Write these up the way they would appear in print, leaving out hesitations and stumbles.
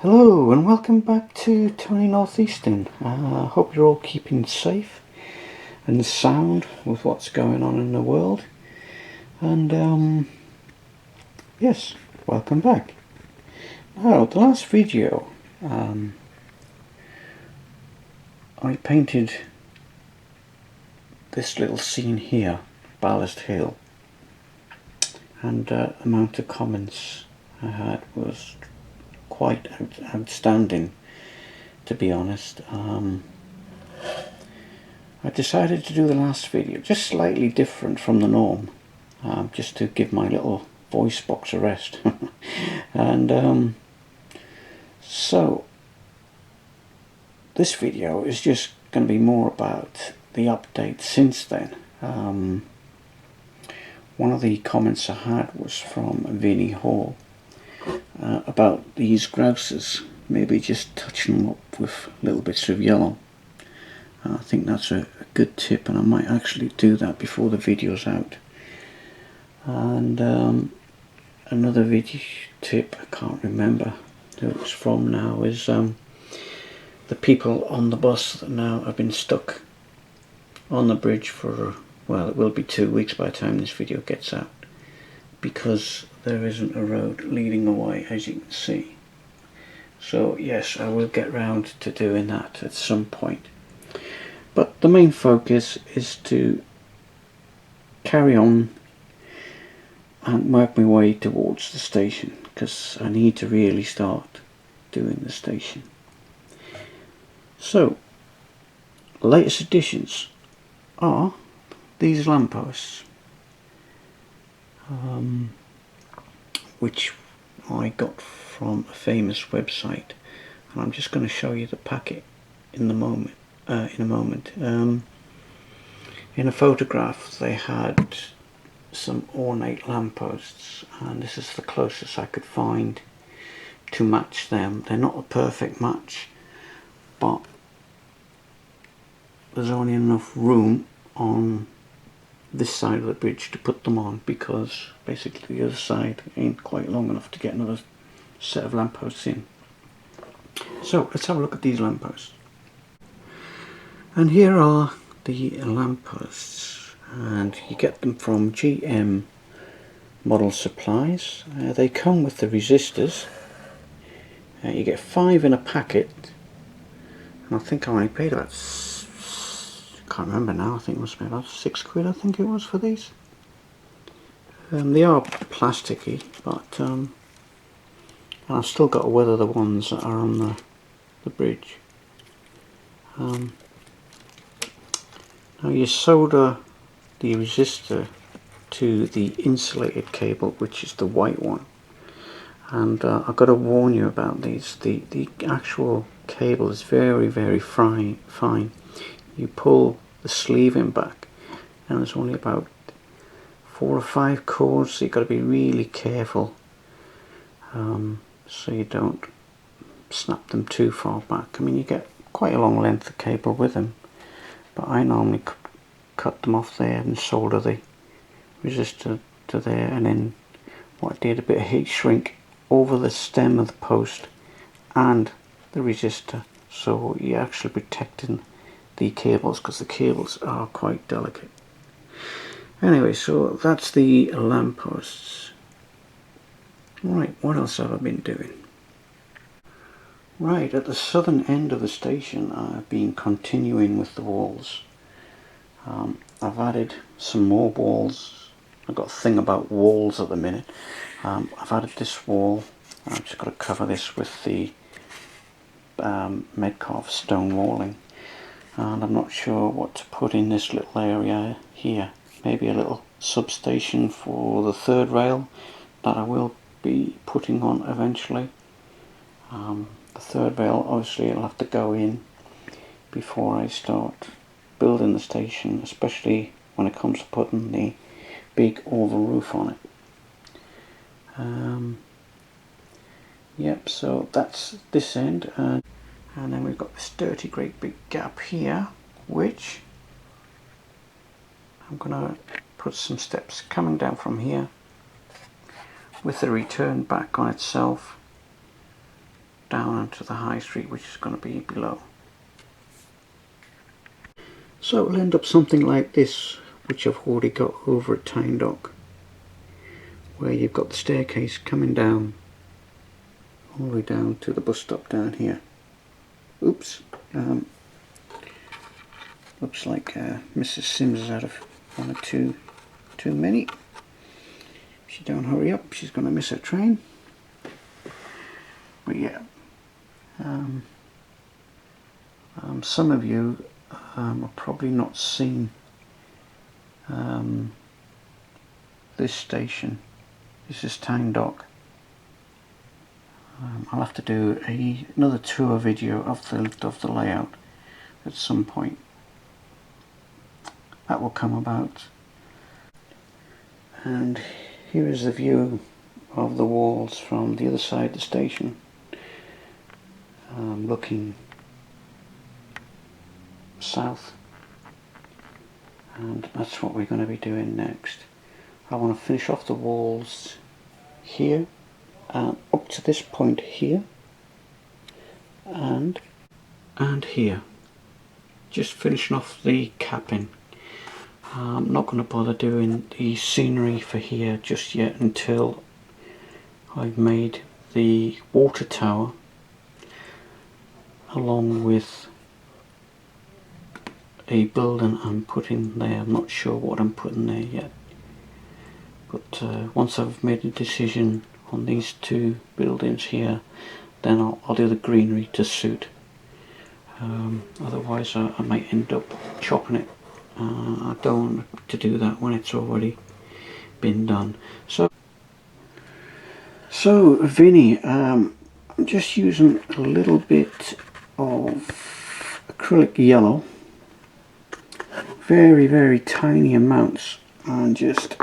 Hello and welcome back to Tony Northeastern. I hope you're all keeping safe and sound with what's going on in the world. And yes, welcome back. Now, the last video I painted this little scene here, Ballast Hill, and the amount of comments I had was quite outstanding, to be honest. I decided to do the last video just slightly different from the norm, just to give my little voice box a rest. And so this video is just going to be more about the update since then. One of the comments I had was from Vinnie Hall about these grouses, maybe just touching them up with little bits of yellow. I think that's a good tip, and I might actually do that before the video's out. And another video tip, I can't remember who it was from now, is the people on the bus that now have been stuck on the bridge for, well, it will be 2 weeks by the time this video gets out, because there isn't a road leading away, as you can see. So yes, I will get round to doing that at some point. But the main focus is to carry on and work my way towards the station, because I need to really start doing the station. So, latest additions are these lampposts, which I got from a famous website, and I'm just going to show you the packet in a moment. In a photograph they had some ornate lampposts, and this is the closest I could find to match them. They're not a perfect match, but there's only enough room on this side of the bridge to put them on, because basically the other side ain't quite long enough to get another set of lampposts in. So let's have a look at these lampposts. And here are the lampposts, and you get them from GM Model Supplies. They come with the resistors. You get 5 in a packet, and I think I only paid about, I can't remember now, I think it must be about £6 I think it was for these. They are plasticky, but I've still got to weather the ones that are on the bridge. Now you solder the resistor to the insulated cable, which is the white one. And I've got to warn you about these. The actual cable is very, very fine. You pull the sleeving back, and there's only about 4 or 5 cords, so you've got to be really careful, so you don't snap them too far back. I mean, you get quite a long length of cable with them, but I normally cut them off there and solder the resistor to there, and then what I did, a bit of heat shrink over the stem of the post and the resistor, so you're actually protecting the cables, because the cables are quite delicate. Anyway, so that's the lampposts. Right, what else have I been doing? Right, at the southern end of the station I've been continuing with the walls. I've added some more walls. I've got a thing about walls at the minute. I've added this wall. I've just got to cover this with the Medcov stone walling, and I'm not sure what to put in this little area here. Maybe a little substation for the third rail that I will be putting on eventually. The third rail, obviously, it'll have to go in before I start building the station, especially when it comes to putting the big oval roof on it. Yep, so that's this end, and then we've got this dirty great big gap here, which I'm gonna put some steps coming down from here with the return back on itself down onto the high street, which is going to be below. So it'll end up something like this, which I've already got over at Tyne Dock, where you've got the staircase coming down all the way down to the bus stop down here. Oops, looks like Mrs. Sims has had one or two too many. If she don't hurry up, she's going to miss her train. But yeah, some of you have probably not seen this station. This is Tyne Dock. I'll have to do another tour video of the layout at some point. That will come about. And here is the view of the walls from the other side of the station, looking south, and that's what we're going to be doing next. I want to finish off the walls here and up to this point here and here, just finishing off the capping. I'm not going to bother doing the scenery for here just yet until I've made the water tower along with a building I'm putting there. I'm not sure what I'm putting there yet, but once I've made a decision on these two buildings here, then I'll do the greenery to suit. Otherwise I might end up chopping it. I don't want to do that when it's already been done. So Vinny, I'm just using a little bit of acrylic yellow, very tiny amounts, and just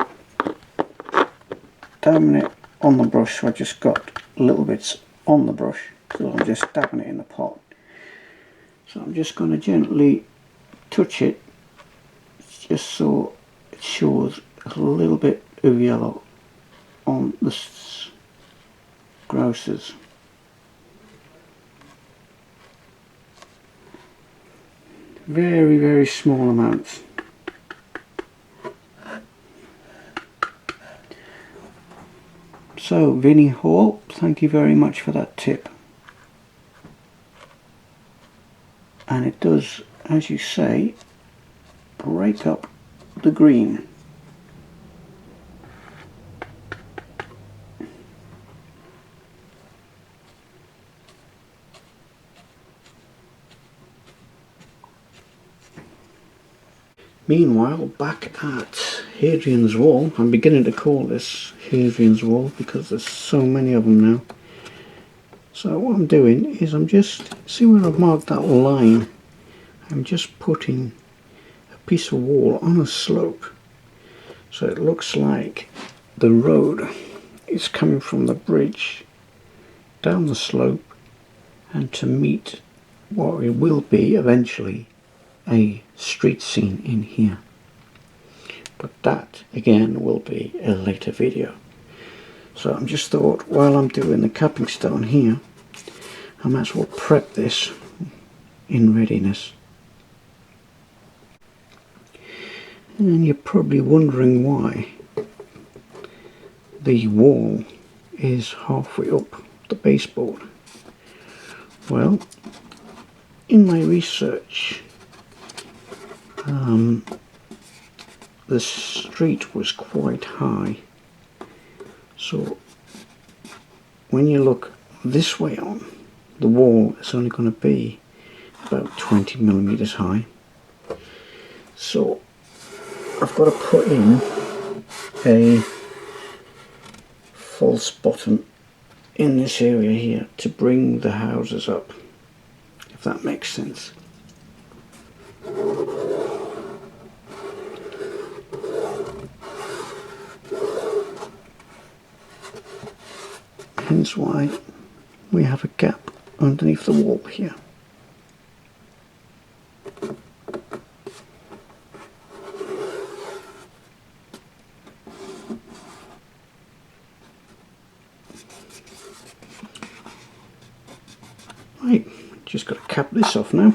dabbing it on the brush. So I just got little bits on the brush, so I'm just dabbing it in the pot. So I'm just going to gently touch it just so it shows a little bit of yellow on the grouses. Very small amounts. So Vinny Hall, thank you very much for that tip. And it does, as you say, break up the green. Meanwhile, back at Hadrian's Wall, I'm beginning to call this Hadrian's Wall because there's so many of them now. So what I'm doing is I'm just, see where I've marked that line, I'm just putting a piece of wall on a slope, so it looks like the road is coming from the bridge down the slope and to meet what it will be eventually a street scene in here. But that again will be a later video. So I'm just thought, while I'm doing the capping stone here, I might as well prep this in readiness. And you're probably wondering why the wall is halfway up the baseboard. Well, in my research, the street was quite high, so when you look this way on, the wall is only going to be about 20 millimeters high. So I've got to put in a false bottom in this area here to bring the houses up, if that makes sense. Hence why we have a gap underneath the wall here. Right, just got to cap this off now.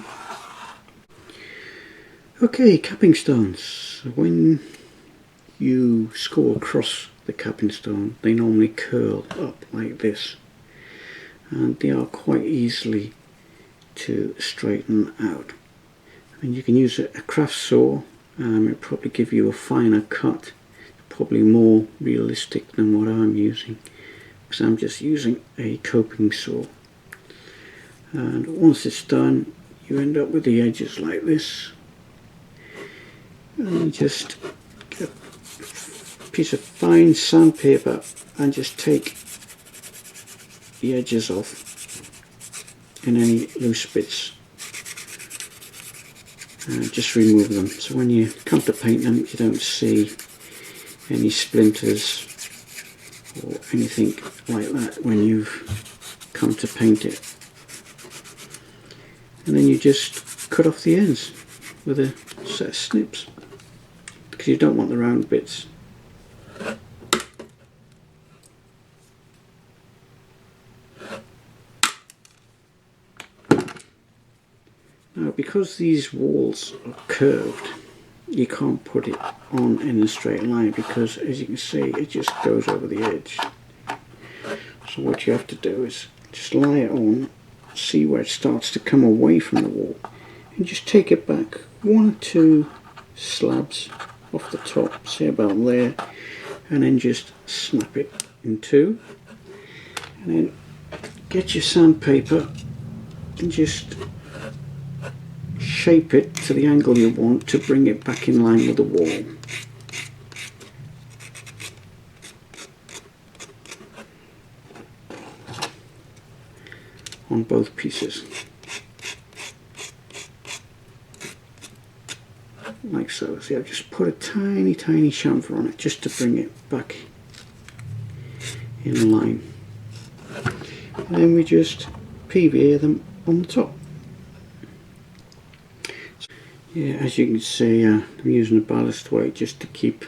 Okay, capping stones. When you score across the capping stone, they normally curl up like this, and they are quite easily to straighten out. And you can use a craft saw. It'll probably give you a finer cut, probably more realistic than what I'm using, because I'm just using a coping saw. And once it's done, you end up with the edges like this, and you just get a piece of fine sandpaper and just take the edges off and any loose bits, and just remove them, so when you come to paint them you don't see any splinters or anything like that when you've come to paint it. And then you just cut off the ends with a set of snips, because you don't want the round bits. Now, because these walls are curved, you can't put it on in a straight line, because as you can see it just goes over the edge. So what you have to do is just lie it on, see where it starts to come away from the wall, and just take it back 1 or 2 slabs off the top, say about there, and then just snap it in 2, and then get your sandpaper and just shape it to the angle you want to bring it back in line with the wall. On both pieces, like so. See, I've just put a tiny chamfer on it just to bring it back in line, and then we just PVA them on the top. Yeah, as you can see, I'm using a ballast weight just to keep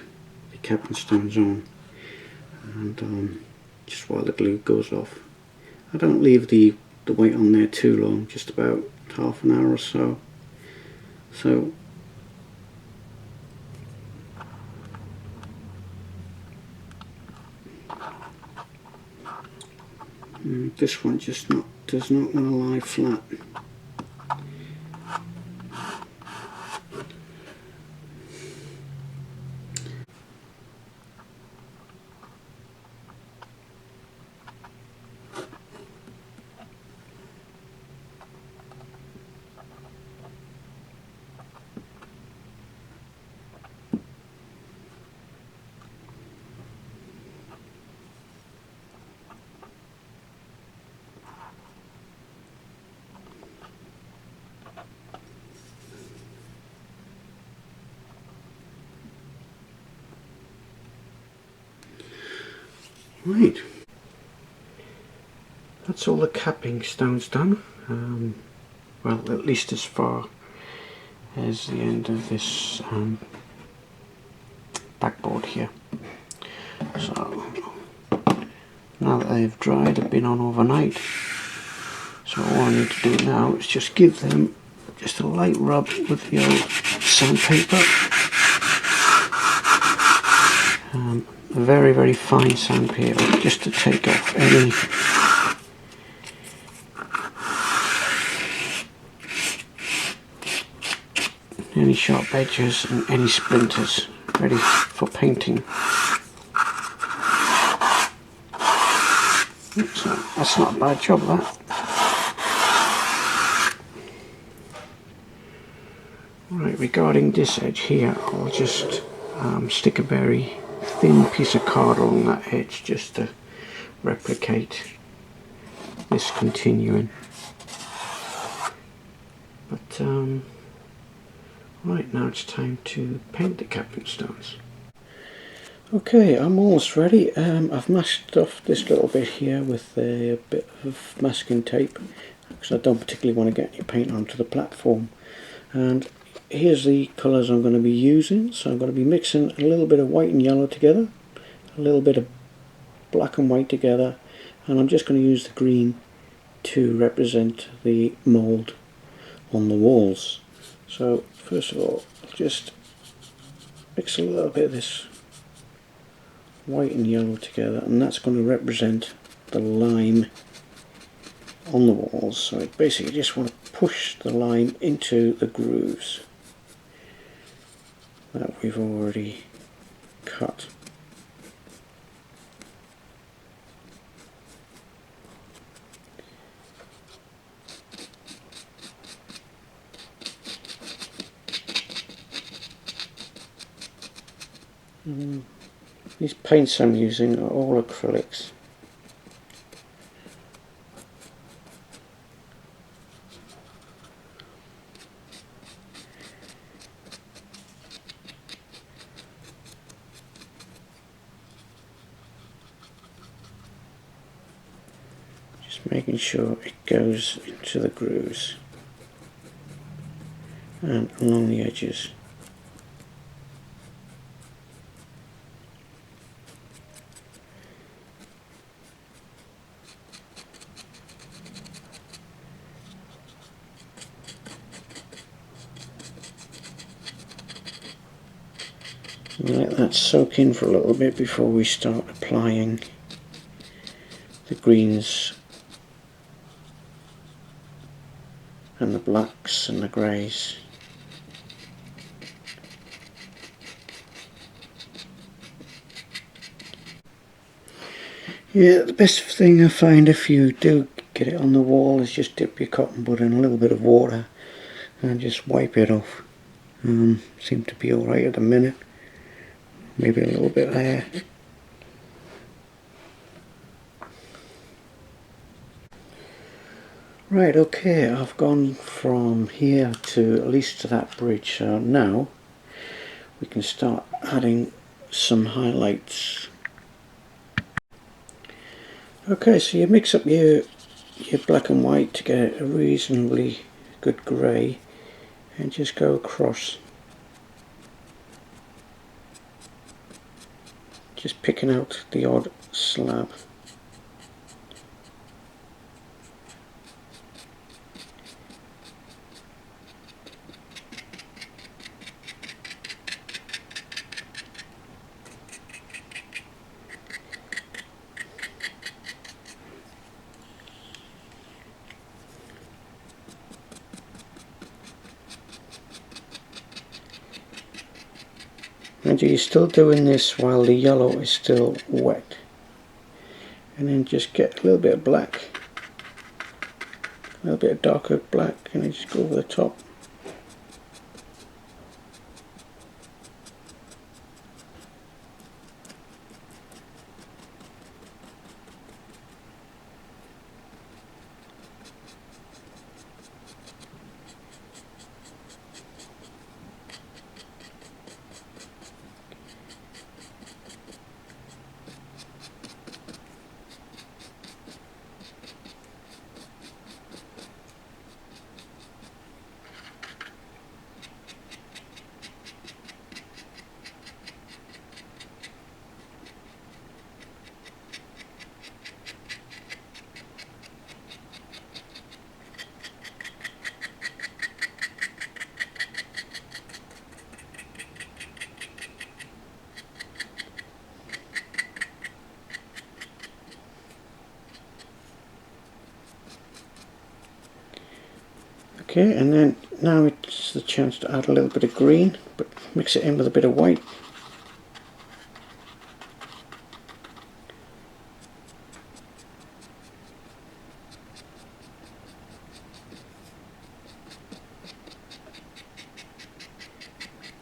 the capping stones on, and just while the glue goes off. I don't leave the weight on there too long, just about half an hour or so. So this one just does not want to lie flat. Right, that's all the capping stones done. Well, at least as far as the end of this backboard here. So now that they've dried, they've been on overnight, so all I need to do now is just give them just a light rub with the old sandpaper. A very fine sandpaper, just to take off any sharp edges and any splinters, ready for painting. So that's not a bad job, that. Right, regarding this edge here, I'll just stick a very thin piece of card along that edge just to replicate this continuing. But right, now it's time to paint the capping stones. Okay, I'm almost ready. I've masked off this little bit here with a bit of masking tape, because I don't particularly want to get any paint onto the platform. And here's the colours I'm going to be using. So I'm going to be mixing a little bit of white and yellow together, a little bit of black and white together, and I'm just going to use the green to represent the mould on the walls. So first of all, I'll just mix a little bit of this white and yellow together, and that's going to represent the lime on the walls. So I basically just want to push the lime into the grooves that we've already cut. These paints I'm using are all acrylics. Just making sure it goes into the grooves and along the edges. Let that soak in for a little bit before we start applying the greens and the blacks and the greys. Yeah, the best thing I find if you do get it on the wall is just dip your cotton bud in a little bit of water and just wipe it off. Seem to be alright at the minute. Maybe a little bit there. Right, okay, I've gone from here to at least to that bridge, so now we can start adding some highlights. Okay, so you mix up your black and white to get a reasonably good grey and just go across, just picking out the odd slab. And you're still doing this while the yellow is still wet. And then just get a little bit of black, a little bit of darker black, and then just go over the top. Okay, and then now it's the chance to add a little bit of green, but mix it in with a bit of white.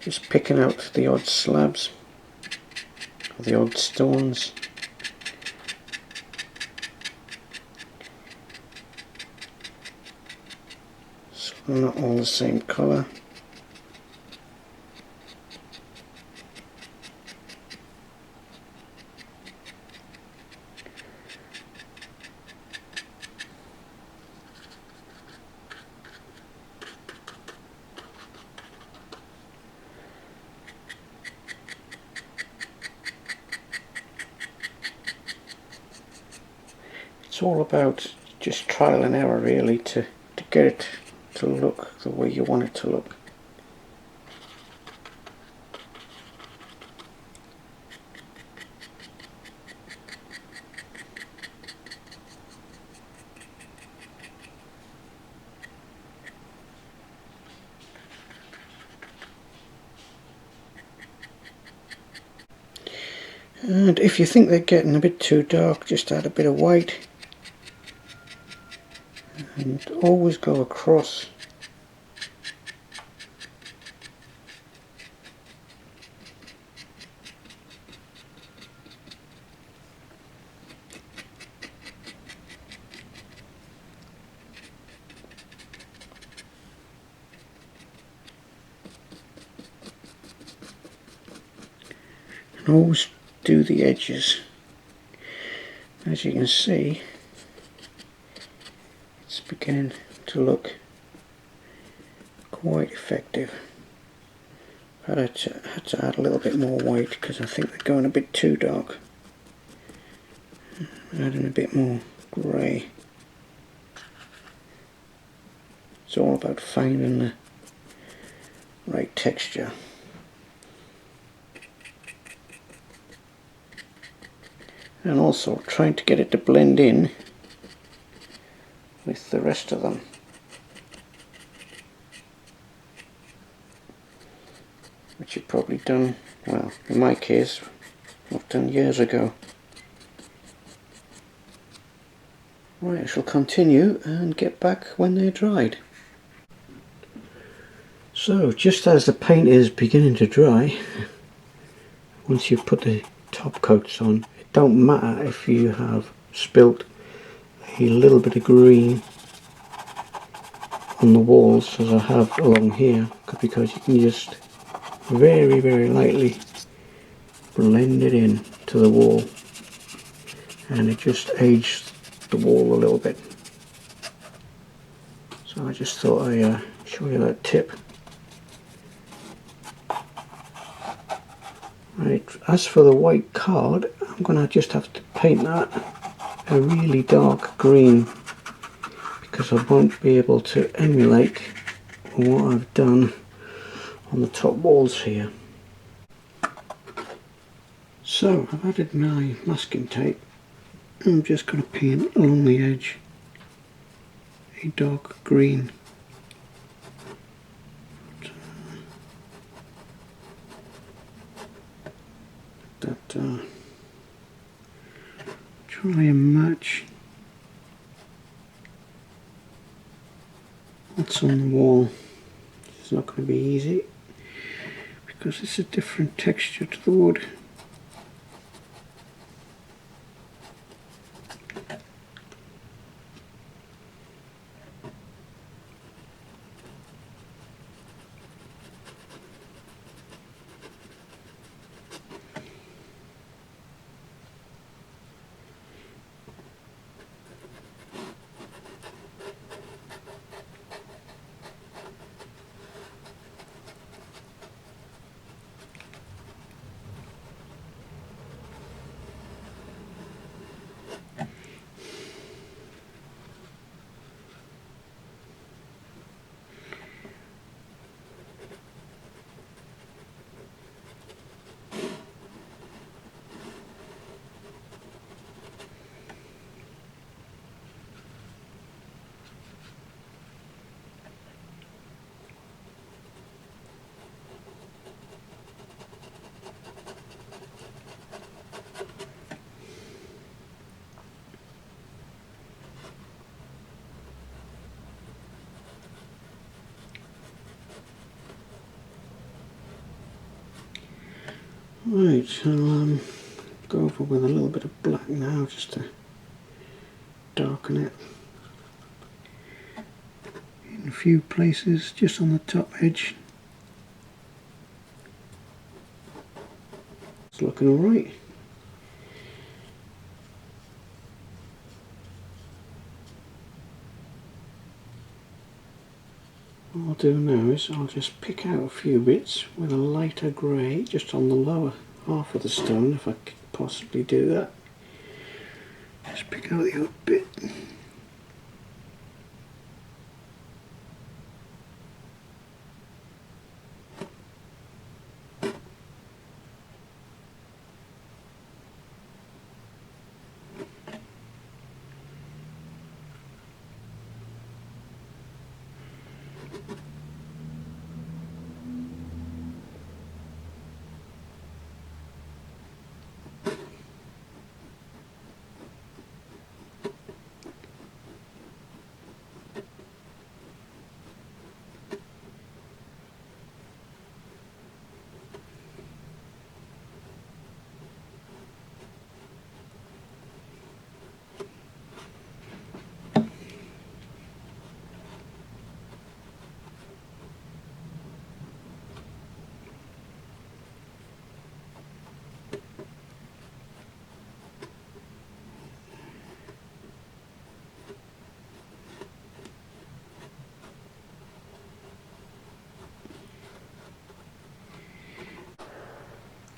Just picking out the odd slabs, or the odd stones. So they're not all the same colour. It's all about just trial and error really to get it to look the way you want it to look. And if you think they're getting a bit too dark, just add a bit of white and always go across. And always do the edges. As you can see, it's beginning to look quite effective. I had to add a little bit more white because I think they're going a bit too dark. Adding a bit more grey. It's all about finding the right texture. And also trying to get it to blend in with the rest of them. Which you've probably done, well, in my case, I've done years ago. Right, I shall continue and get back when they're dried. So, just as the paint is beginning to dry, once you've put the top coats on, it don't matter if you have spilt a little bit of green on the walls, as I have along here, because you can just very, very lightly blend it in to the wall, and it just aged the wall a little bit. So I just thought I'd show you that tip. Right, as for the white card, I'm going to just have to paint that a really dark green because I won't be able to emulate what I've done on the top walls here. So I've added my masking tape. I'm just going to paint along the edge a dark green. Try and match what's on the wall. It's not going to be easy because it's a different texture to the wood. Right, I'll go over with a little bit of black now just to darken it in a few places, just on the top edge. It's looking alright. What I'll do now is I'll just pick out a few bits with a lighter grey just on the lower half of the stone, if I could possibly do that. Just pick out the odd bit.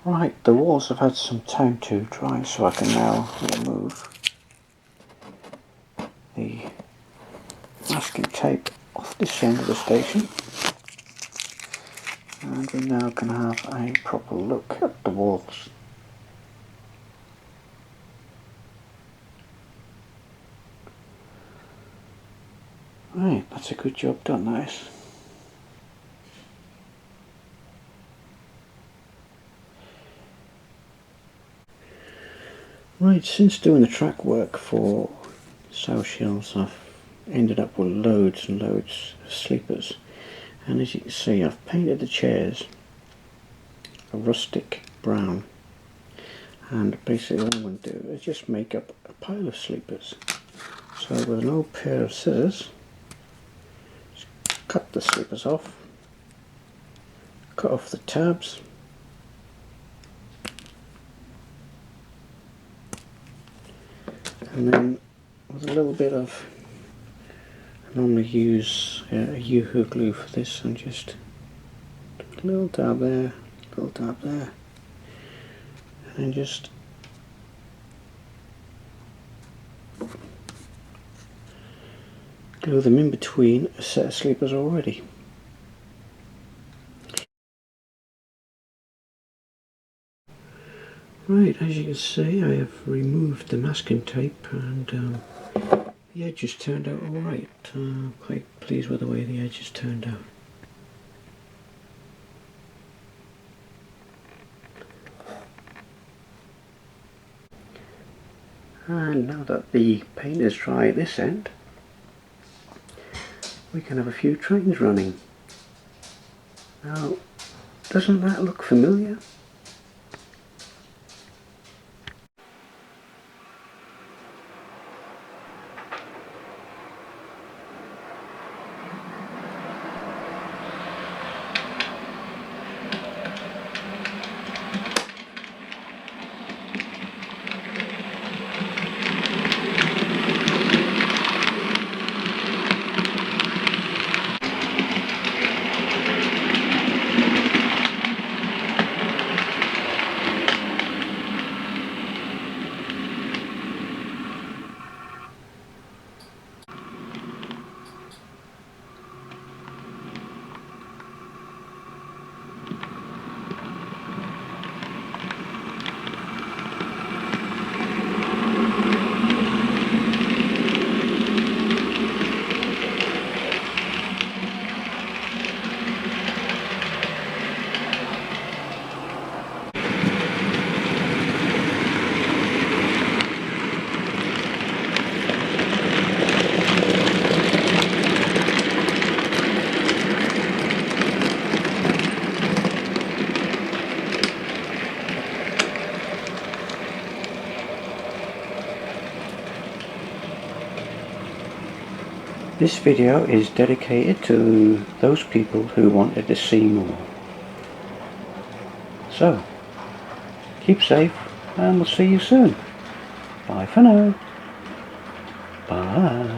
Right, the walls have had some time to dry, so I can now remove the masking tape off this end of the station, and we now can have a proper look at the walls. Right, that's a good job done, that is. Right, since doing the track work for South Shields, I've ended up with loads and loads of sleepers, and as you can see, I've painted the chairs a rustic brown, and basically what I'm going to do is just make up a pile of sleepers. So with an old pair of scissors, just cut the sleepers off, cut off the tabs, and then with a little bit of, I normally use a Yoo-hoo glue for this, and just a little dab there, little dab there, and then just glue them in between a set of sleepers already. Right, as you can see, I have removed the masking tape, and the edges turned out alright. Quite pleased with the way the edges turned out. And now that the paint is dry at this end, we can have a few trains running. Now, doesn't that look familiar? This video is dedicated to those people who wanted to see more. So, keep safe, and we'll see you soon. Bye for now. Bye.